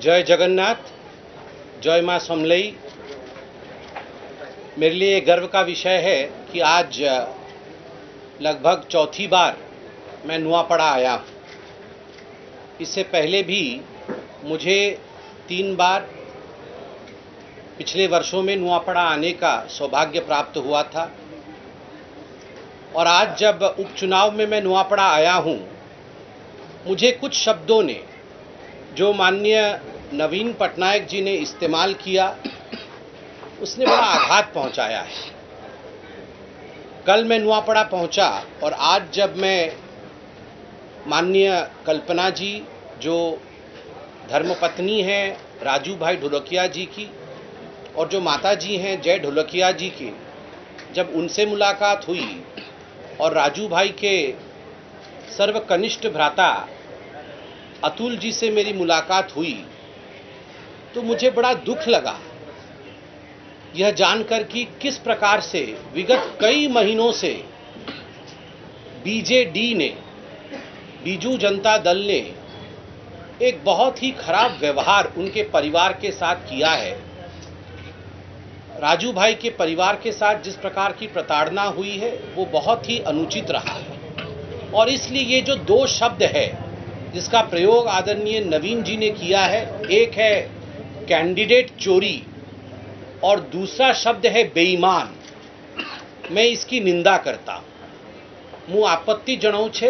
जय जगन्नाथ, जय माँ समलई। मेरे लिए गर्व का विषय है कि आज लगभग चौथी बार मैं नुआपड़ा आया हूँ। इससे पहले भी मुझे 3 बार पिछले वर्षों में नुआपड़ा आने का सौभाग्य प्राप्त हुआ था और आज जब उपचुनाव में मैं नुआपड़ा आया हूँ, मुझे कुछ शब्दों ने जो माननीय नवीन पटनायक जी ने इस्तेमाल किया, उसने बड़ा आघात पहुंचाया है। कल मैं नुआपड़ा पहुंचा और आज जब मैं माननीय कल्पना जी, जो धर्मपत्नी हैं राजू भाई ढोलकिया जी की, और जो माता जी हैं जय ढोलकिया जी की, जब उनसे मुलाकात हुई और राजू भाई के सर्वकनिष्ठ भ्राता अतुल जी से मेरी मुलाकात हुई, तो मुझे बड़ा दुख लगा यह जानकर कि किस प्रकार से विगत कई महीनों से बीजेडी ने, बीजू जनता दल ने एक बहुत ही खराब व्यवहार उनके परिवार के साथ किया है। राजू भाई के परिवार के साथ जिस प्रकार की प्रताड़ना हुई है वो बहुत ही अनुचित रहा है और इसलिए ये जो 2 शब्द है जिसका प्रयोग आदरणीय नवीन जी ने किया है, एक है कैंडिडेट चोरी और दूसरा शब्द है बेईमान, मैं इसकी निंदा करता हूँ। मु आपत्ति जनाऊँ छे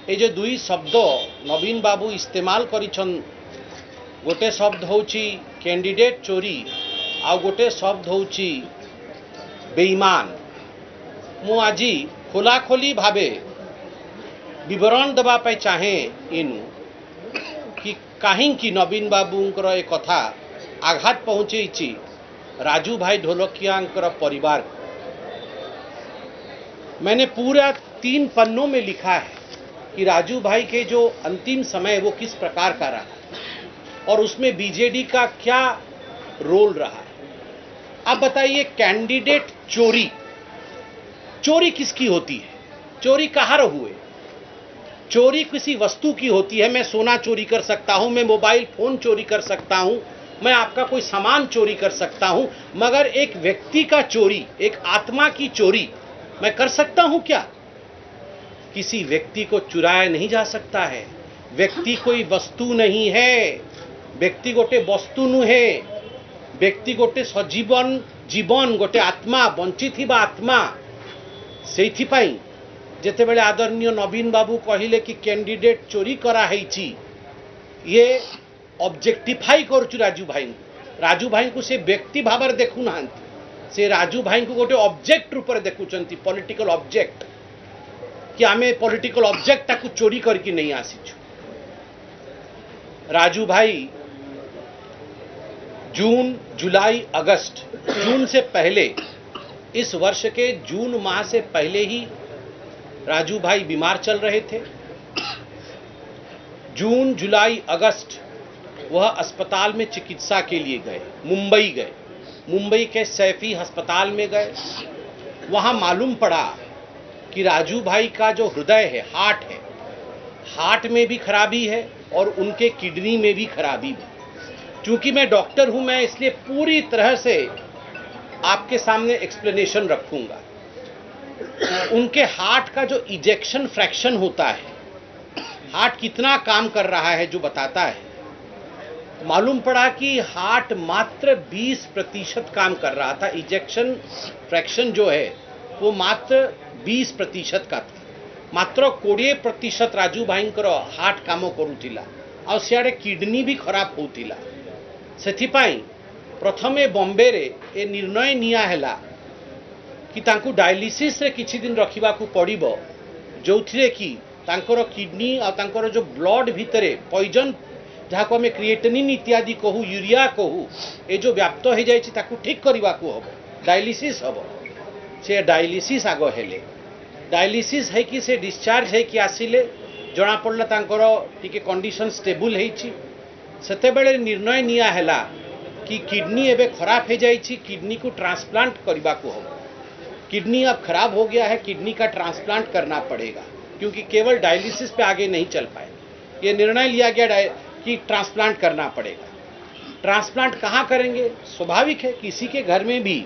ए जो 2 शब्द नवीन बाबू इस्तेमाल करिछन, गोटे शब्द होची कैंडिडेट चोरी आ गोटे शब्द होची बेईमान। मु आजी खोलाखोली भावे विवरण देवा पाई चाहे इनु कि काहींकि नवीन बाबूंकर ए कथा आघात पहुंचेछि राजू भाई ढोलकियांकर परिवार को। मैंने पूरा 3 पन्नों में लिखा है कि राजू भाई के जो अंतिम समय वो किस प्रकार का रहा और उसमें बीजेडी का क्या रोल रहा। अब बताइए, कैंडिडेट चोरी, चोरी किसकी होती है? चोरी कहाँ हुए? चोरी किसी वस्तु की होती है। मैं सोना चोरी कर सकता हूं, मैं मोबाइल फोन चोरी कर सकता हूं, मैं आपका कोई सामान चोरी कर सकता हूं, मगर एक व्यक्ति का चोरी, एक आत्मा की चोरी मैं कर सकता हूं क्या? किसी व्यक्ति को चुराया नहीं जा सकता है। व्यक्ति कोई वस्तु नहीं है, व्यक्ति गोटे वस्तु नुहे, व्यक्ति गोटे सजीवन जीवन, गोटे आत्मा, बंची थिबा आत्मा। सेइथि पाई जेतेबेले आदरणीय नवीन बाबू कहिले कि कैंडिडेट चोरी करा हेछि, ये ऑब्जेक्टिफाई करूछु राजू भाई को से व्यक्ति भावर देखु ना, से राजू भाई को गोटे ऑब्जेक्ट रूप में देखुचंती, पॉलिटिकल ऑब्जेक्ट, कि आमे पॉलिटिकल ऑब्जेक्ट ताकू चोरी करके नहीं आसीछु। राजू भाई जून, जुलाई, अगस्त, जून से पहले, इस वर्ष के जून माह से पहले ही राजू भाई बीमार चल रहे थे। जून, जुलाई, अगस्त वह अस्पताल में चिकित्सा के लिए गए, मुंबई गए, मुंबई के सैफी अस्पताल में गए। वहां मालूम पड़ा कि राजू भाई का जो हृदय है, हार्ट है, हार्ट में भी खराबी है और उनके किडनी में भी खराबी है। चूंकि मैं डॉक्टर हूं, मैं इसलिए पूरी तरह से आपके सामने एक्सप्लेनेशन रखूंगा। उनके हार्ट का जो इजेक्शन फ्रैक्शन होता है, हार्ट कितना काम कर रहा है जो बताता है, मालूम पड़ा कि हार्ट मात्र 20% काम कर रहा था। इजेक्शन फ्रैक्शन जो है वो मात्र 20% का था। मात्र 20% राजू भाईंकर हार्ट काम करूथिला और सियाड़े किडनी भी खराब होतिला। सेथिपाई प्रथमे बॉम्बे रे ए निर्णय निया हैला कि तांकु डायलिसिस रे किछि दिन रखिबा को पड़िबो, जोथिरे कि तांकर किडनी और तांकर जो ब्लड भितरे पॉइजन, जहाँ को हमें क्रिएटिनिन इत्यादि कहू, यूरिया कहू, ए जो व्याप्त हो जाए ताकू ठीक करने को हम, डायलिसिस हम। से डायलिसिस आग हेले, डायलिसिस है कि से डिस्चार्ज है कि आसिले जना पड़ला तांकर टिके कंडीशन स्टेबल है। सेतेबेले निर्णय निया हैला कि किडनी एबे खराब हो जाए, किडनी को ट्रांसप्लांट करने को हम। किडनी अब खराब हो गया है, किडनी का ट्रांसप्लांट करना पड़ेगा, क्योंकि केवल डायलिसिस पे आगे नहीं चल पाए। ये निर्णय लिया गया कि कि ट्रांसप्लांट करना पड़ेगा। ट्रांसप्लांट कहाँ करेंगे? स्वाभाविक है किसी के घर में भी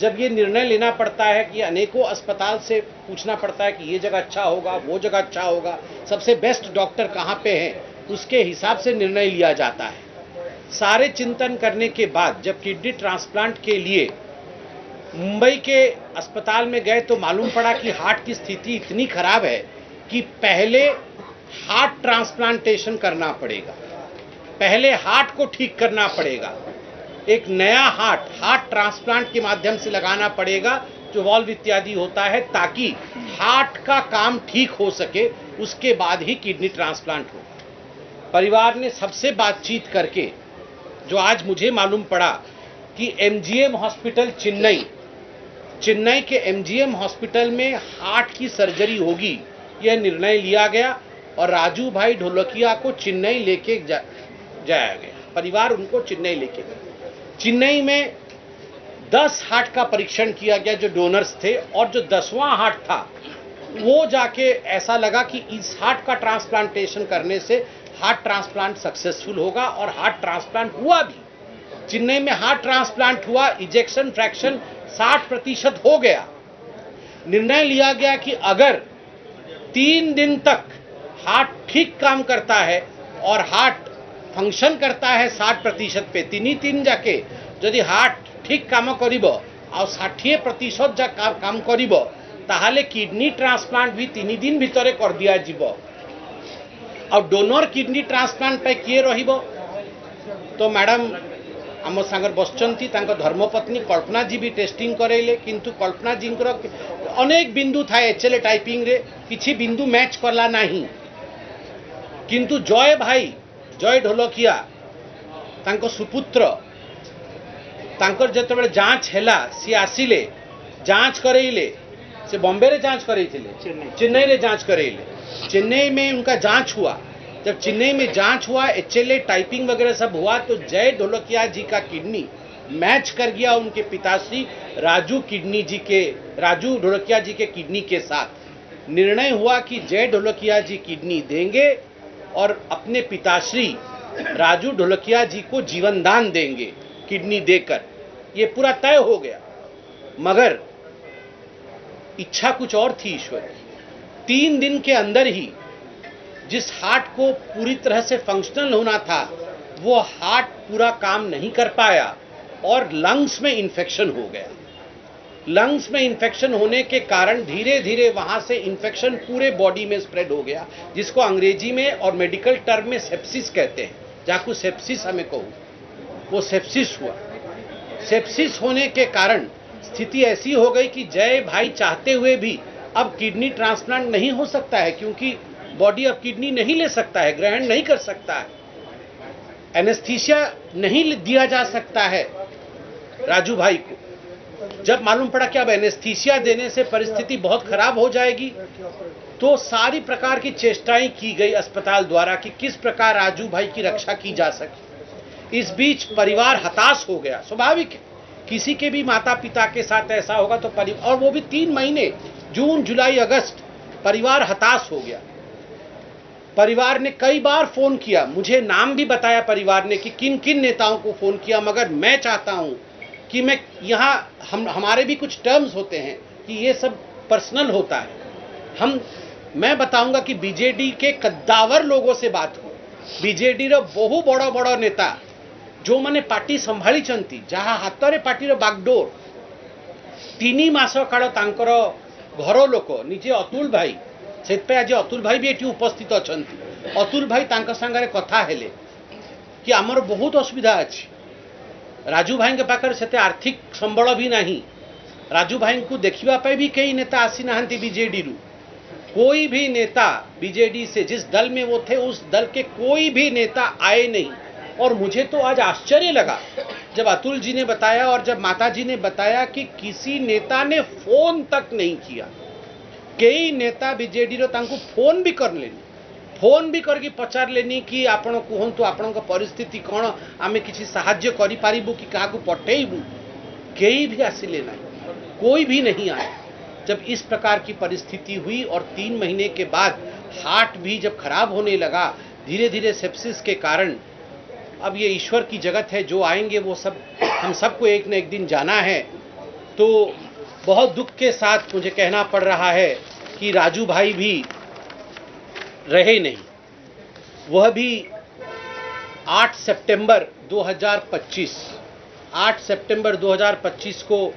जब ये निर्णय लेना पड़ता है कि अनेकों अस्पताल से पूछना पड़ता है कि ये जगह अच्छा होगा, वो जगह अच्छा होगा, सबसे बेस्ट डॉक्टर कहाँ पे हैं, उसके हिसाब से निर्णय लिया जाता है। सारे चिंतन करने के बाद जब किडनी ट्रांसप्लांट के लिए मुंबई के अस्पताल में गए तो मालूम पड़ा कि हार्ट की स्थिति इतनी खराब है कि पहले हार्ट ट्रांसप्लांटेशन करना पड़ेगा, पहले हार्ट को ठीक करना पड़ेगा, एक नया हार्ट ट्रांसप्लांट के माध्यम से लगाना पड़ेगा जो वॉल्व इत्यादि होता है, ताकि हार्ट का काम ठीक हो सके, उसके बाद ही किडनी ट्रांसप्लांट होगा। परिवार ने सबसे बातचीत करके जो आज मुझे मालूम पड़ा कि एमजीएम हॉस्पिटल चेन्नई के एमजीएम हॉस्पिटल में हार्ट की सर्जरी होगी, यह निर्णय लिया गया और राजू भाई ढोलकिया को चेन्नई लेके जाया गया। परिवार उनको चेन्नई लेके गया। चेन्नई में 10 हार्ट का परीक्षण किया गया जो डोनर्स थे, और जो 10वां हार्ट था वो जाके ऐसा लगा कि इस हार्ट का ट्रांसप्लांटेशन करने से हार्ट ट्रांसप्लांट सक्सेसफुल होगा, और हार्ट ट्रांसप्लांट हुआ भी। चेन्नई में हार्ट ट्रांसप्लांट हुआ, इजेक्शन फ्रैक्शन 60% हो गया। निर्णय लिया गया कि अगर 3 दिन तक हार्ट ठीक काम करता है और हार्ट फंक्शन करता है 60% पे, 3 जाके यदि हार्ट ठीक काम करिब और 60% जा काम करिब, ताहले किडनी ट्रांसप्लांट भी 3 दिन भितर कर दिया जीव। और डोनर किडनी ट्रांसप्लांट पे किए रहिबो? तो मैडम आम सागर बसचंती तांको धर्मपत्नी कल्पना जी भी टेस्टिंग करेले, किंतु कल्पना जी अनेक बिंदु था एचएलए टाइपिंग रे, किछि बिंदु मैच करला नहीं। किंतु जय ढोलकिया तांको सुपुत्र तांकर जेतेबेले जांच हैला, सी आसिले जांच करेले, से बॉम्बे रे जांच करेइथिले, चेन्नई रे जांच करेले। चेन्नई में उनका जांच हुआ, जब चेन्नई में जांच हुआ, एचएलए टाइपिंग वगैरह सब हुआ, तो जय ढोलकिया जी का किडनी मैच कर गया उनके पिताश्री राजू ढोलकिया जी के किडनी के साथ। निर्णय हुआ कि जय ढोलकिया जी किडनी देंगे और अपने पिताश्री राजू ढोलकिया जी को जीवन दान देंगे किडनी देकर। ये पूरा तय हो गया, मगर इच्छा कुछ और थी ईश्वर की। 3 दिन के अंदर ही जिस हार्ट को पूरी तरह से फंक्शनल होना था, वो हार्ट पूरा काम नहीं कर पाया और लंग्स में इन्फेक्शन हो गया। लंग्स में इन्फेक्शन होने के कारण धीरे धीरे वहां से इन्फेक्शन पूरे बॉडी में स्प्रेड हो गया, जिसको अंग्रेजी में और मेडिकल टर्म में सेप्सिस कहते हैं। जाकू सेप्सिस हमें कहूँ, वो सेप्सिस हुआ। सेप्सिस होने के कारण स्थिति ऐसी हो गई कि जय भाई चाहते हुए भी अब किडनी ट्रांसप्लांट नहीं हो सकता है, क्योंकि बॉडी अब किडनी नहीं ले सकता है, ग्रहण नहीं कर सकता है, एनेस्थीसिया नहीं दिया जा सकता है राजू भाई को। जब मालूम पड़ा कि अब एनेस्थीसिया देने से परिस्थिति बहुत खराब हो जाएगी, तो सारी प्रकार की चेष्टाएं की गई अस्पताल द्वारा कि किस प्रकार राजू भाई की रक्षा की जा सके। इस बीच परिवार हताश हो गया। स्वाभाविक है, किसी के भी माता पिता के साथ ऐसा होगा तो और वो भी 3 महीने, जून जुलाई अगस्त, परिवार हताश हो गया। परिवार ने कई बार फोन किया, मुझे नाम भी बताया परिवार ने कि किन किन नेताओं को फोन किया, मगर मैं चाहता हूं कि मैं यहाँ हमारे भी कुछ टर्म्स होते हैं कि ये सब पर्सनल होता है। मैं बताऊंगा कि बीजेडी के कद्दावर लोगों से बात हो, बीजेडी रो बहु बड़ बड़ नेता जो माने पार्टी संभाली चंती, जहाँ हाथ में पार्टी बागडोर, 3 मास काल तांकर घर लोक निजे अतुल भाई, से आज अतुल भाई भी ये उपस्थित अच्छा। अतुल भाई तांका संगारे कथा हेले कि आमर बहुत असुविधा अच्छी, राजू भाई के पाखर से आर्थिक संबल भी नहीं, राजू भाई को देखा भी कई नेता आसी ना बीजेडी रू, कोई भी नेता बीजेडी से जिस दल में वो थे उस दल के कोई भी नेता आए नहीं। और मुझे तो आज आश्चर्य लगा जब अतुल जी ने बताया और जब माता जी ने बताया कि किसी नेता ने फोन तक नहीं किया। कई नेता बीजेडी रो तांको फोन भी कर लेनी, फोन भी करके पचार लेनी कि आपण कहतु आपण परिस्थिति कौन, आमे किसी साहाय्य करि पारिबु कि काहाकू पठेइबु, कई भी आसिले ना, कोई भी नहीं आया। जब इस प्रकार की परिस्थिति हुई और 3 महीने के बाद हार्ट भी जब खराब होने लगा, धीरे धीरे सेप्सिस के कारण अब ये ईश्वर की जगत है, जो आएंगे वो सब हम सबको एक न एक दिन जाना है। तो बहुत दुख के साथ मुझे कहना पड़ रहा है कि राजू भाई भी रहे नहीं। वह भी 8 सितंबर 2025 को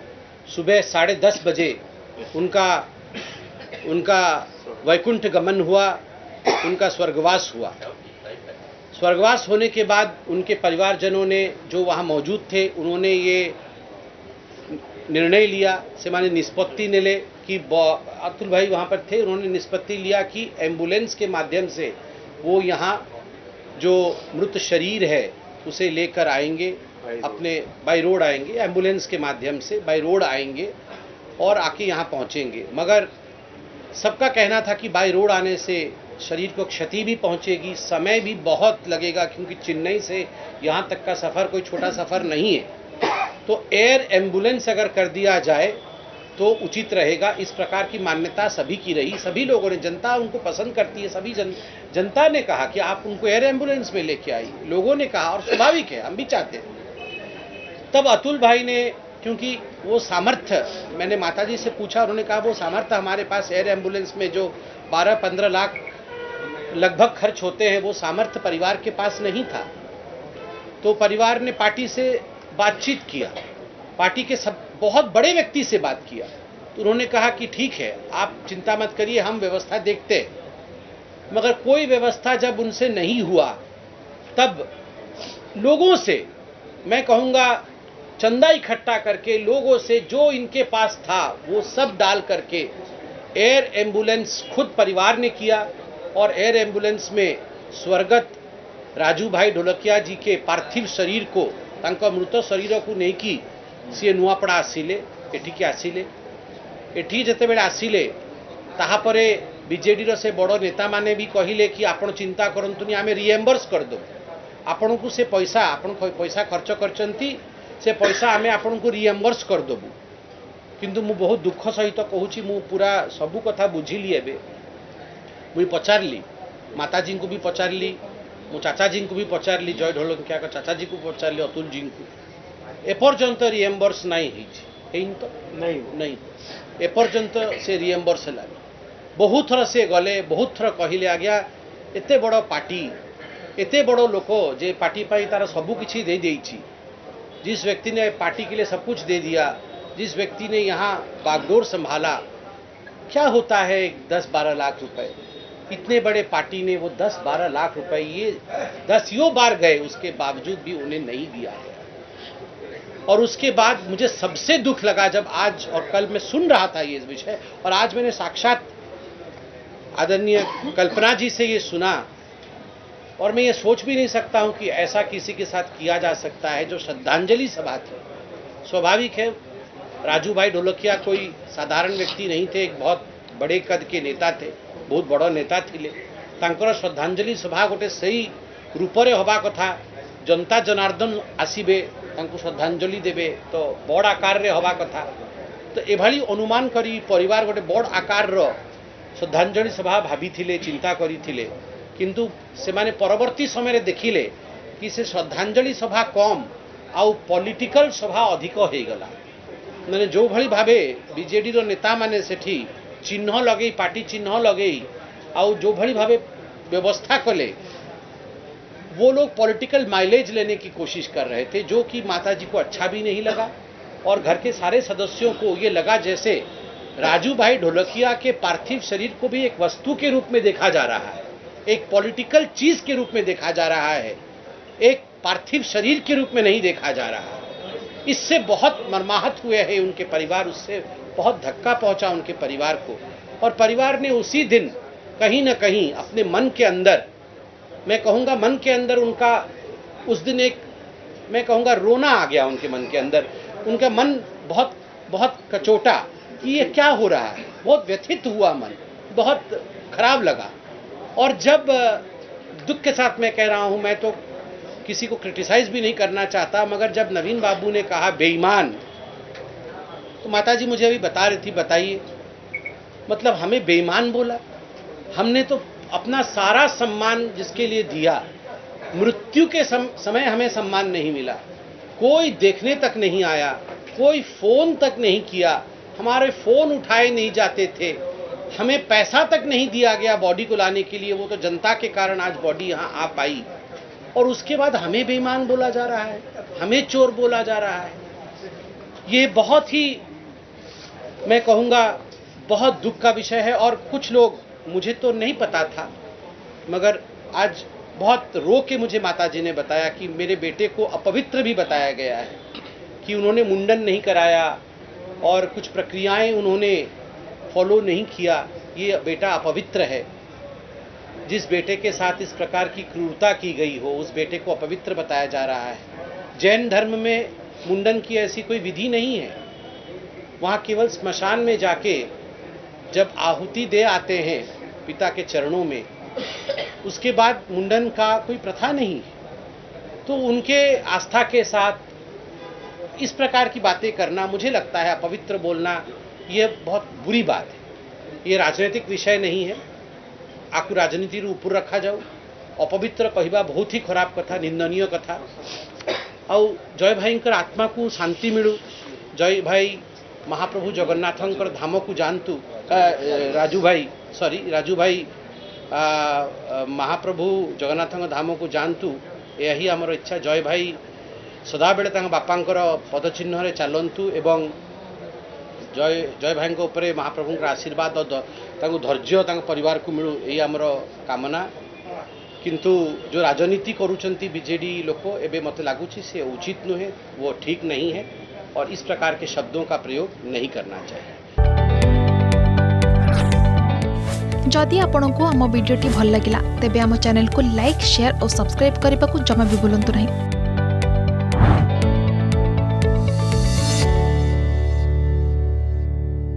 सुबह 10:30 बजे उनका वैकुंठ गमन हुआ, उनका स्वर्गवास हुआ। स्वर्गवास होने के बाद उनके परिवारजनों ने, जो वहाँ मौजूद थे, उन्होंने ये निर्णय लिया, से माने निष्पत्ति ने ले कि अतुल भाई वहाँ पर थे, उन्होंने निष्पत्ति लिया कि एम्बुलेंस के माध्यम से वो यहाँ जो मृत शरीर है उसे लेकर आएंगे, अपने बाई रोड आएंगे, एम्बुलेंस के माध्यम से बाई रोड आएंगे और आके यहाँ पहुँचेंगे। मगर सबका कहना था कि बाई रोड आने से शरीर को क्षति भी पहुँचेगी, समय भी बहुत लगेगा, क्योंकि चेन्नई से यहाँ तक का सफ़र कोई छोटा सफ़र नहीं है। तो एयर एम्बुलेंस अगर कर दिया जाए तो उचित रहेगा। इस प्रकार की मान्यता सभी की रही, सभी लोगों ने, जनता उनको पसंद करती है, सभी जनता ने कहा कि आप उनको एयर एम्बुलेंस में लेके आइए, लोगों ने कहा, और स्वाभाविक है, हम भी चाहते हैं। तब अतुल भाई ने, क्योंकि वो सामर्थ्य, मैंने माताजी से पूछा, उन्होंने कहा वो सामर्थ्य हमारे पास एयर एम्बुलेंस में जो 12-15 लाख लगभग खर्च होते हैं, वो सामर्थ्य परिवार के पास नहीं था। तो परिवार ने पार्टी से बातचीत किया, पार्टी के सब बहुत बड़े व्यक्ति से बात किया, तो उन्होंने कहा कि ठीक है, आप चिंता मत करिए, हम व्यवस्था देखते हैं। मगर कोई व्यवस्था जब उनसे नहीं हुआ, तब लोगों से, मैं कहूँगा चंदा इकट्ठा करके, लोगों से जो इनके पास था वो सब डाल करके एयर एम्बुलेंस खुद परिवार ने किया। और एयर एम्बुलेंस में स्वर्गत राजू भाई ढोलकिया जी के पार्थिव शरीर को, तांका मृत शरीर को नहीं कि सी नुआपड़ा आसिले, एठिके आसिले, एठी जेतेबेले आसिले, ताहापरे बीजेडी रो से बड़ नेता माने भी कहिले कि आपण चिंता करंतुनी, आमे रिएम्बर्स कर दो, आपण को से पैसा, आपण पैसा खर्च करचंती, से पैसा आमे आपण को रिएम्बर्स कर देबू। किंतु मु बहुत दुख सहित कहूची, मु पूरा सबू कथा बुझिली। एबे मुई पचारली, माताजी को भी पचारली, मो चाचाजी को भी पचारली, जय ढोलकिया का चाचाजी को पचारली, अतुल जी को, एपर्यंत रिएम्बर्स नहीं तो नहीं एपर्यंत से रिएम्बर्स है। बहुत थर से गले, बहुत थर कहले, आज्ञा एते बड़ पार्टी, एते बड़ लोक जे पार्टी पाई तार सबू किछि दे देइछि, जिस व्यक्ति ने पार्टी के लिए सब कुछ दे दिया, जिस व्यक्ति ने यहाँ बागडोर संभाला, क्या होता है 10-12 लाख रुपए, इतने बड़े पार्टी ने वो 10-12 लाख रुपए ये 10 बार गए, उसके बावजूद भी उन्हें नहीं दिया है। और उसके बाद मुझे सबसे दुख लगा जब आज और कल मैं सुन रहा था ये विषय, और आज मैंने साक्षात आदरणीय कल्पना जी से ये सुना, और मैं ये सोच भी नहीं सकता हूं कि ऐसा किसी के साथ किया जा सकता है। जो श्रद्धांजलि सभा थी, स्वाभाविक है, राजू भाई ढोलकिया कोई साधारण व्यक्ति नहीं थे, एक बहुत बड़े कद के नेता थे, बहुत बड़ नेता थिले। तांकर श्रद्धांजलि सभा गोटे सही रूपरे हवा कथा, जनता जनार्दन आसीबे, तांको श्रद्धांजलि देबे, तो बड़ आकार रे हवा कथा। तो एभली अनुमान करी परिवार गोटे बड़ आकार रो श्रद्धांजलि सभा भाभी थिले, चिंता करी थिले, किंतु से माने परवर्ती समय देखिले कि से श्रद्धांजलि सभा कम आउ पॉलिटिकल सभा अधिक हो गला। माने जो भली भावे बीजेडी रो नेता माने सेठी चिन्ह लगे, पार्टी चिन्ह लगे, आउ जो भली भावे व्यवस्था कले, वो लोग पॉलिटिकल माइलेज लेने की कोशिश कर रहे थे, जो कि माताजी को अच्छा भी नहीं लगा। और घर के सारे सदस्यों को ये लगा जैसे राजू भाई ढोलकिया के पार्थिव शरीर को भी एक वस्तु के रूप में देखा जा रहा है, एक पॉलिटिकल चीज के रूप में देखा जा रहा है, एक पार्थिव शरीर के रूप में नहीं देखा जा रहा है। इससे बहुत मर्माहत हुए हैं उनके परिवार, उससे बहुत धक्का पहुंचा उनके परिवार को। और परिवार ने उसी दिन कहीं न कहीं अपने मन के अंदर, मैं कहूँगा मन के अंदर उनका उस दिन एक, मैं कहूँगा रोना आ गया उनके मन के अंदर। उनका मन बहुत बहुत कचोटा कि ये क्या हो रहा है, बहुत व्यथित हुआ मन, बहुत खराब लगा। और जब दुख के साथ मैं कह रहा हूँ, मैं तो किसी को क्रिटिसाइज भी नहीं करना चाहता, मगर जब नवीन बाबू ने कहा बेईमान, तो माताजी मुझे अभी बता रही थी, बताइए मतलब हमें बेईमान बोला, हमने तो अपना सारा सम्मान जिसके लिए दिया, मृत्यु के समय हमें सम्मान नहीं मिला, कोई देखने तक नहीं आया, कोई फोन तक नहीं किया, हमारे फोन उठाए नहीं जाते थे, हमें पैसा तक नहीं दिया गया बॉडी को लाने के लिए। वो तो जनता के कारण आज बॉडी यहाँ आ पाई, और उसके बाद हमें बेईमान बोला जा रहा है, हमें चोर बोला जा रहा है। ये बहुत ही, मैं कहूँगा, बहुत दुख का विषय है। और कुछ लोग, मुझे तो नहीं पता था, मगर आज बहुत रो के मुझे माताजी ने बताया कि मेरे बेटे को अपवित्र भी बताया गया है, कि उन्होंने मुंडन नहीं कराया और कुछ प्रक्रियाएं उन्होंने फॉलो नहीं किया, ये बेटा अपवित्र है। जिस बेटे के साथ इस प्रकार की क्रूरता की गई हो, उस बेटे को अपवित्र बताया जा रहा है। जैन धर्म में मुंडन की ऐसी कोई विधि नहीं है, वहाँ केवल स्मशान में जाके जब आहुति दे आते हैं पिता के चरणों में, उसके बाद मुंडन का कोई प्रथा नहीं है। तो उनके आस्था के साथ इस प्रकार की बातें करना, मुझे लगता है अपवित्र बोलना, ये बहुत बुरी बात है। ये राजनीतिक विषय नहीं है, आपको राजनीति ऊपर रखा जाऊ। अपवित्र कहवा बहुत ही खराब कथा, निंदनीय कथा। और जय भाई आत्मा को शांति मिलू, जय भाई महाप्रभु जगन्नाथंकर धाम को जानतु, राजू भाई महाप्रभु जगन्नाथ धाम को जानतु, यही आमर इच्छा। जय भाई सदाबेले बापांकर पदचिह्न चलतु एवं जय भाई उपरे महाप्रभु आशीर्वाद और धैर्य परिवार को मिलू, यही आमर कामना। किंतु जो राजनीति करुँच बीजेडी लोक, एवं मत लगुच से उचित नुहे, वो ठीक नहीं है, और इस प्रकार के शब्दों का प्रयोग नहीं करना चाहिए। जदि आपंक आम भिडी भल लगा तेब आम चैनल को लाइक, शेयर और सब्सक्राइब करने को जमा भी भूलु नहीं।